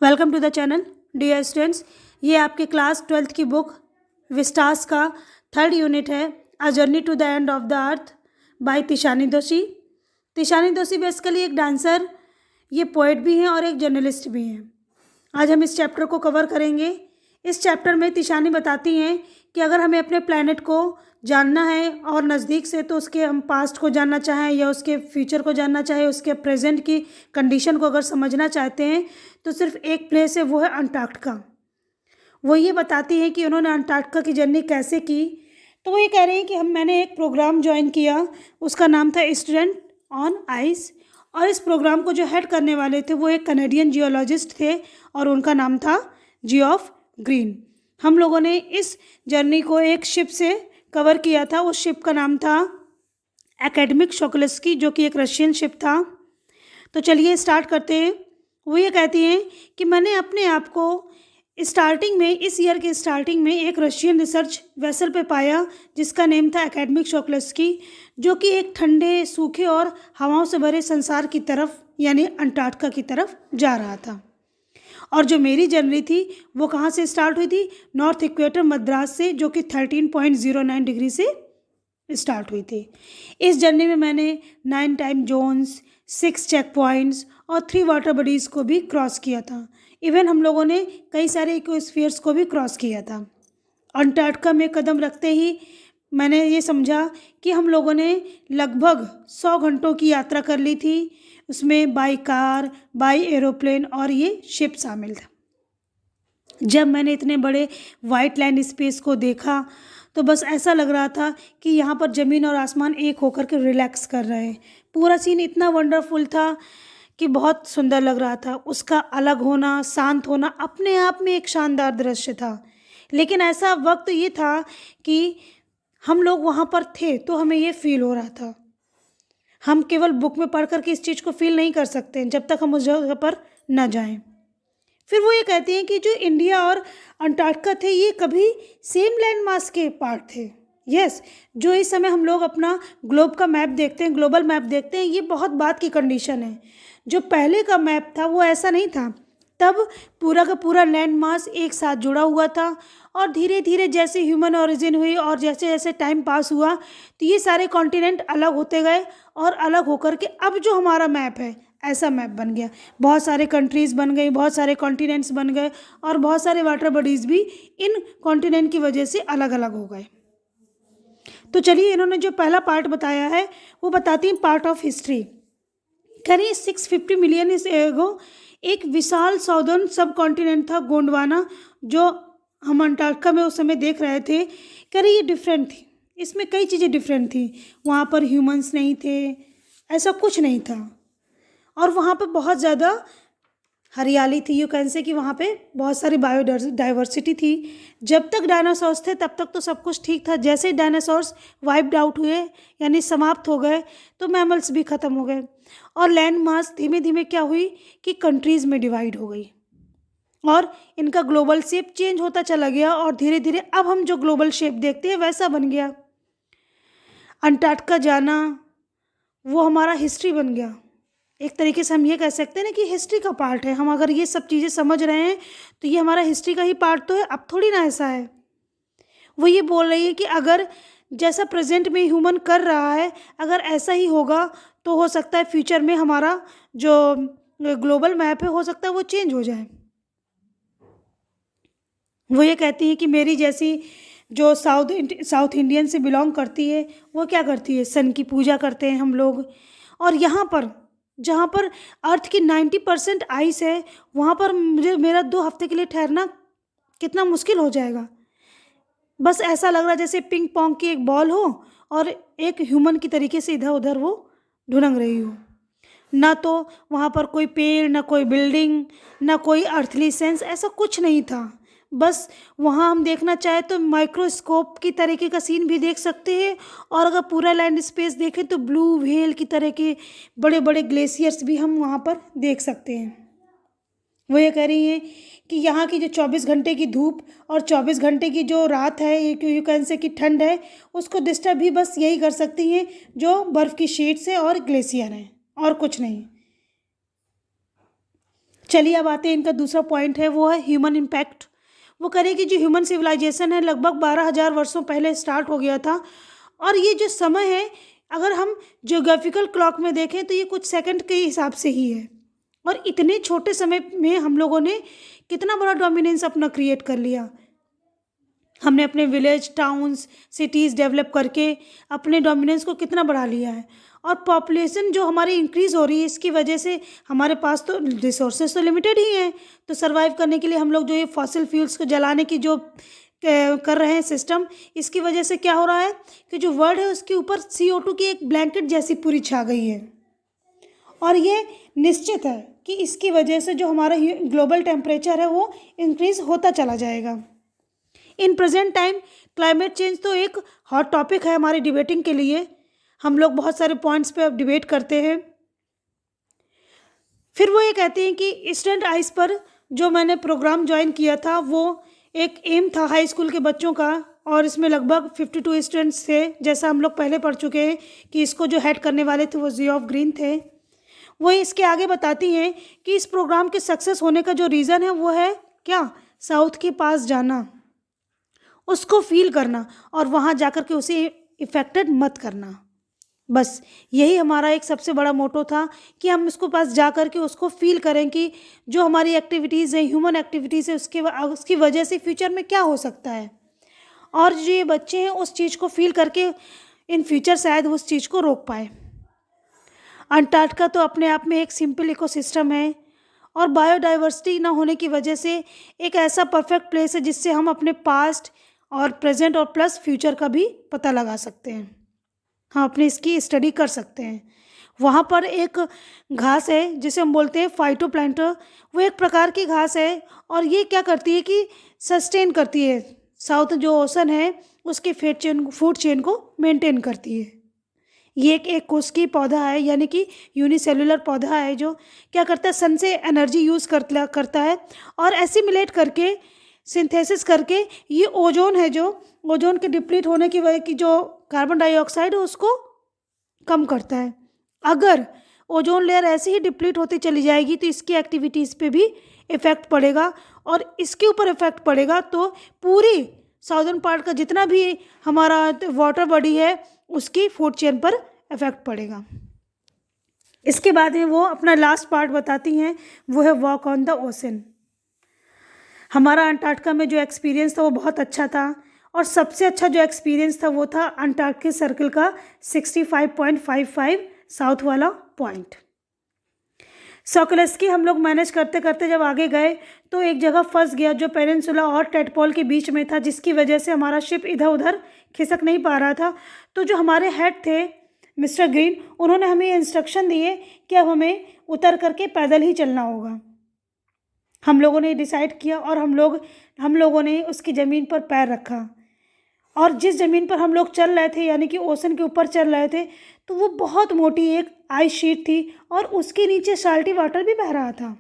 Welcome to the channel dear students. ये आपके class 12th की बुक विस्टास का 3rd यूनिट है, a journey to the end of the earth by Tishani Doshi. Tishani Doshi basically एक dancer, ये poet भी हैं और एक जर्नलिस्ट भी हैं। आज हम इस चैप्टर को कवर करेंगे। इस चैप्टर में तिशानी बताती हैं कि अगर हमें अपने प्लैनेट को जानना है और नज़दीक से, तो उसके हम पास्ट को जानना चाहें या उसके फ्यूचर को जानना चाहें, उसके प्रेजेंट की कंडीशन को अगर समझना चाहते हैं, तो सिर्फ एक प्लेस है, वो है अंटार्कटिका। वो ये बताती हैं कि उन्होंने अंटार्कटिका की जर्नी कैसे की। तो वो ये कह रही हैं कि मैंने एक प्रोग्राम ज्वाइन किया, उसका नाम था स्टूडेंट ऑन आइस, और इस प्रोग्राम को जो हेड करने वाले थे वो एक कनेडियन जियोलॉजिस्ट थे और उनका नाम था जियोफ ग्रीन। हम लोगों ने इस जर्नी को एक शिप से कवर किया था। उस शिप का नाम था एकेडमिक शोकलस्की, जो कि एक रशियन शिप था। तो चलिए स्टार्ट करते हैं। वो ये कहती हैं कि मैंने अपने आप को स्टार्टिंग में, इस ईयर के स्टार्टिंग में, एक रशियन रिसर्च वेसल पे पाया जिसका नेम था एकेडमिक शोकलस्की, जो कि एक ठंडे, सूखे और हवाओं से भरे संसार की तरफ, यानी अंटार्कटिका की तरफ जा रहा था। और जो मेरी जर्नी थी वो कहाँ से स्टार्ट हुई थी? नॉर्थ इक्वेटर मद्रास से, जो कि 13.09 डिग्री से स्टार्ट हुई थी। इस जर्नी में मैंने 9 टाइम जोन्स, 6 चेक पॉइंट्स और 3 वाटर बॉडीज़ को भी क्रॉस किया था। इवन हम लोगों ने कई सारे इकोस्फीयर्स को भी क्रॉस किया था। अंटार्कटिका में कदम रखते ही मैंने ये समझा कि हम लोगों ने लगभग 100 घंटों की यात्रा कर ली थी। उसमें बाई कार, बाई एरोप्लेन और ये शिप शामिल था। जब मैंने इतने बड़े वाइट लैंड स्पेस को देखा तो बस ऐसा लग रहा था कि यहाँ पर ज़मीन और आसमान एक होकर के रिलैक्स कर रहे हैं। पूरा सीन इतना वंडरफुल था कि बहुत सुंदर लग रहा था। उसका अलग होना, शांत होना अपने आप में एक शानदार दृश्य था। लेकिन ऐसा वक्त ये था कि हम लोग वहाँ पर थे तो हमें ये फील हो रहा था। हम केवल बुक में पढ़ कर के इस चीज़ को फील नहीं कर सकते जब तक हम उस जगह पर न जाएं। फिर वो ये कहते हैं कि जो इंडिया और अंटार्कटिका थे ये कभी सेम लैंड मास के पार्ट थे। यस, जो इस समय हम लोग अपना ग्लोब का मैप देखते हैं, ग्लोबल मैप देखते हैं, ये बहुत बात की कंडीशन है। जो पहले का मैप था वो ऐसा नहीं था। तब पूरा का पूरा लैंड मास एक साथ जुड़ा हुआ था और धीरे धीरे जैसे ह्यूमन ओरिजिन हुई और जैसे जैसे टाइम पास हुआ तो ये सारे कॉन्टिनेंट अलग होते गए और अलग होकर के अब जो हमारा मैप है ऐसा मैप बन गया। बहुत सारे कंट्रीज़ बन गई, बहुत सारे कॉन्टिनेंट्स बन गए और बहुत सारे वाटर बॉडीज़ भी इन कॉन्टिनेंट की वजह से अलग अलग हो गए। तो चलिए, इन्होंने जो पहला पार्ट बताया है वो बताती हैं पार्ट ऑफ हिस्ट्री। कह रही 650 मिलियन इस एगो एक विशाल साउदर्न सब कॉन्टिनेंट था गोंडवाना, जो हम अंटार्कटिका में उस समय देख रहे थे। कह रही ये डिफरेंट थी, इसमें कई चीज़ें डिफरेंट थी। वहाँ पर ह्यूमंस नहीं थे, ऐसा कुछ नहीं था। और वहाँ पर बहुत ज़्यादा हरियाली थी। यू कैन से कि वहाँ पे बहुत सारी बायोडाइवर्सिटी थी। जब तक डायनासोर्स थे तब तक तो सब कुछ ठीक था। जैसे ही डायनासोर्स वाइप्ड आउट हुए, यानी समाप्त हो गए, तो मैमल्स भी ख़त्म हो गए और लैंड मास धीमे धीमे क्या हुई कि कंट्रीज़ में डिवाइड हो गई और इनका ग्लोबल शेप चेंज होता चला गया और धीरे धीरे अब हम जो ग्लोबल शेप देखते हैं वैसा बन गया। अंटार्कटिका जाना वो हमारा हिस्ट्री बन गया। एक तरीके से हम ये कह सकते हैं ना कि हिस्ट्री का पार्ट है। हम अगर ये सब चीज़ें समझ रहे हैं तो ये हमारा हिस्ट्री का ही पार्ट तो है। अब थोड़ी ना ऐसा है। वो ये बोल रही है कि अगर जैसा प्रेजेंट में ह्यूमन कर रहा है, अगर ऐसा ही होगा तो हो सकता है फ्यूचर में हमारा जो ग्लोबल मैप है हो सकता है वो चेंज हो जाए। वो ये कहती है कि मेरी जैसी जो साउथ इंडियन से बिलोंग करती है वो क्या करती है, सन की पूजा करते हैं हम लोग। और यहाँ पर जहाँ पर अर्थ की 90% आइस है, वहाँ पर मेरा 2 हफ्ते के लिए ठहरना कितना मुश्किल हो जाएगा। बस ऐसा लग रहा है जैसे पिंग पोंग की एक बॉल हो और एक ह्यूमन की तरीके से इधर उधर वो ढुलंग रही हो। ना तो वहाँ पर कोई पेड़, ना कोई बिल्डिंग, ना कोई अर्थली सेंस, ऐसा कुछ नहीं था। बस वहाँ हम देखना चाहे तो माइक्रोस्कोप की तरीके का सीन भी देख सकते हैं और अगर पूरा लैंड स्पेस देखें तो ब्लू व्हेल की तरह के बड़े बड़े ग्लेशियर्स भी हम वहाँ पर देख सकते हैं। वो ये कह रही हैं कि यहाँ की जो 24 घंटे की धूप और 24 घंटे की जो रात है, ये यू कैन से कि ठंड है, उसको डिस्टर्ब भी बस यही कर सकती हैं जो बर्फ़ की शीट्स है और ग्लेशियर हैं, और कुछ नहीं। चलिए अब आते हैं, इनका दूसरा पॉइंट है वो है ह्यूमन इम्पैक्ट। वो कह रहे हैं कि जो ह्यूमन सिविलाइजेशन है लगभग 12,000 वर्षों पहले स्टार्ट हो गया था, और ये जो समय है अगर हम ज्योग्राफिकल क्लॉक में देखें तो ये कुछ सेकंड के हिसाब से ही है, और इतने छोटे समय में हम लोगों ने कितना बड़ा डोमिनेंस अपना क्रिएट कर लिया। हमने अपने विलेज, टाउन्स, सिटीज़ डेवलप करके अपने डोमिनेंस को कितना बढ़ा लिया है। और पॉपुलेशन जो हमारी इंक्रीज़ हो रही है इसकी वजह से हमारे पास तो रिसोर्सेज तो लिमिटेड ही हैं, तो सर्वाइव करने के लिए हम लोग जो ये फॉसिल फ्यूल्स को जलाने की जो कर रहे हैं सिस्टम, इसकी वजह से क्या हो रहा है कि जो वर्ल्ड है उसके ऊपर CO2 की एक ब्लैंकेट जैसी पूरी छा गई है, और ये निश्चित है कि इसकी वजह से जो हमारा ग्लोबल टेम्परेचर है वो इंक्रीज़ होता चला जाएगा। In present time climate change तो एक हॉट टॉपिक है हमारी डिबेटिंग के लिए, हम लोग बहुत सारे पॉइंट्स पे अब डिबेट करते हैं। फिर वो ये कहते हैं कि ईस्टर्न आइस पर जो मैंने प्रोग्राम ज्वाइन किया था वो एक एम था हाई स्कूल के बच्चों का, और इसमें लगभग 52 स्टूडेंट्स थे, जैसा हम लोग पहले पढ़ चुके हैं कि इसको जो हेड करने वाले थे वो जियोफ ग्रीन थे। वो इसके आगे बताती हैं कि इस प्रोग्राम के सक्सेस होने का जो रीज़न है वो है क्या, साउथ के पास जाना, उसको फील करना और वहाँ जाकर के उसे इफ़ेक्टेड मत करना। बस यही हमारा एक सबसे बड़ा मोटो था कि हम उसको पास जा कर के उसको फील करें कि जो हमारी एक्टिविटीज़ हैं, ह्यूमन एक्टिविटीज़ है, उसकी वजह से फ्यूचर में क्या हो सकता है, और जो ये बच्चे हैं उस चीज़ को फील करके इन फ्यूचर शायद उस चीज़ को रोक पाए। अंटार्कटिका तो अपने आप में एक सिंपल इकोसिस्टम है, और बायोडाइवर्सिटी ना होने की वजह से एक ऐसा परफेक्ट प्लेस है जिससे हम अपने पास्ट और प्रेजेंट और प्लस फ्यूचर का भी पता लगा सकते हैं, हम अपने इसकी स्टडी कर सकते हैं। वहाँ पर एक घास है जिसे हम बोलते हैं फाइटोप्लैंक्टन, वो एक प्रकार की घास है, और ये क्या करती है कि सस्टेन करती है, साउथ जो ओशन है उसकी फूड चेन को मेंटेन करती है। ये एक कोशिकीय पौधा है, यानी कि यूनिसेलुलर पौधा है, जो क्या करता है, सन से एनर्जी यूज़ करता है, और एसिमिलेट करके सिंथेसिस करके ये ओजोन है, जो ओजोन के डिप्लीट होने की वजह की जो कार्बन डाइऑक्साइड है उसको कम करता है। अगर ओजोन लेयर ऐसे ही डिप्लीट होती चली जाएगी तो इसकी एक्टिविटीज़ पे भी इफ़ेक्ट पड़ेगा, और इसके ऊपर इफ़ेक्ट पड़ेगा तो पूरी साउदर्न पार्ट का जितना भी हमारा वाटर बॉडी है उसकी फूड चेन पर इफ़ेक्ट पड़ेगा। इसके बाद में वो अपना लास्ट पार्ट बताती हैं, वो है वॉक ऑन द ओशन। हमारा अंटार्कटिका में जो एक्सपीरियंस था वो बहुत अच्छा था, और सबसे अच्छा जो एक्सपीरियंस था वो था अंटार्कटिक सर्कल का 65.55 साउथ वाला पॉइंट। सोकोल्स्की हम लोग मैनेज करते करते जब आगे गए तो एक जगह फंस गया जो पेनिनसुला और टेडपोल के बीच में था, जिसकी वजह से हमारा शिप इधर उधर खिसक नहीं पा रहा था। तो जो हमारे हेड थे मिस्टर ग्रीन, उन्होंने हमें इंस्ट्रक्शन दिए कि अब हमें उतर करके पैदल ही चलना होगा। हम लोगों ने डिसाइड किया, और हम लोगों ने उसकी ज़मीन पर पैर रखा, और जिस ज़मीन पर हम लोग चल रहे थे यानी कि ओशन के ऊपर चल रहे थे, तो वो बहुत मोटी एक आइस शीट थी, और उसके नीचे साल्टी वाटर भी बह रहा था।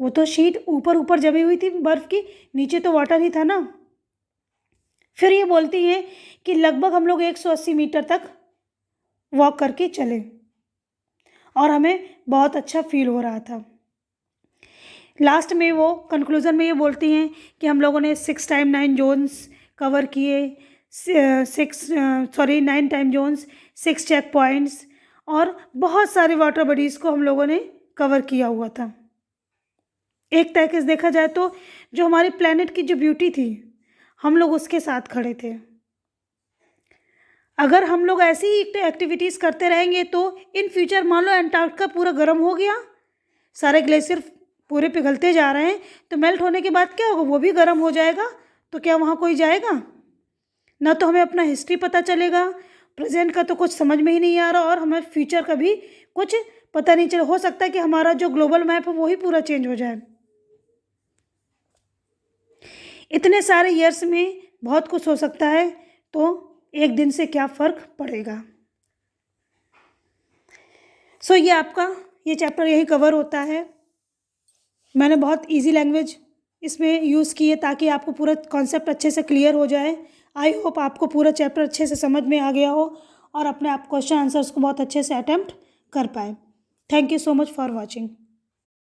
वो तो शीट ऊपर जमी हुई थी बर्फ़ की, नीचे तो वाटर ही था ना। फिर ये बोलती हैं कि लगभग हम लोग 180 मीटर तक वॉक करके चले, और हमें बहुत अच्छा फील हो रहा था। लास्ट में वो कंक्लूज़न में ये बोलती हैं कि हम लोगों ने 6 टाइम 9 जोन्स कवर किए, 9 टाइम जोन्स, 6 चेक पॉइंट्स, और बहुत सारे वाटर बॉडीज़ को हम लोगों ने कवर किया हुआ था। एक तरीके से देखा जाए तो जो हमारे प्लेनेट की जो ब्यूटी थी, हम लोग उसके साथ खड़े थे। अगर हम लोग ऐसी ही एक्टिविटीज़ करते रहेंगे तो इन फ्यूचर मान लो अंटार्कटिका पूरा गर्म हो गया, सारे ग्लेशियर पूरे पिघलते जा रहे हैं, तो मेल्ट होने के बाद क्या होगा, वो भी गर्म हो जाएगा। तो क्या वहाँ कोई जाएगा? ना तो हमें अपना हिस्ट्री पता चलेगा, प्रेजेंट का तो कुछ समझ में ही नहीं आ रहा, और हमें फ्यूचर का भी कुछ पता नहीं चल। हो सकता है कि हमारा जो ग्लोबल मैप है वो ही पूरा चेंज हो जाए। इतने सारे ईयर्स में बहुत कुछ हो सकता है, तो एक दिन से क्या फ़र्क पड़ेगा। सो ये आपका ये चैप्टर यही कवर होता है। मैंने बहुत इजी लैंग्वेज इसमें यूज़ की है ताकि आपको पूरा कॉन्सेप्ट अच्छे से क्लियर हो जाए। आई होप आपको पूरा चैप्टर अच्छे से समझ में आ गया हो और अपने आप क्वेश्चन आंसर्स को बहुत अच्छे से अटेम्प्ट कर पाए। Thank you so much for watching.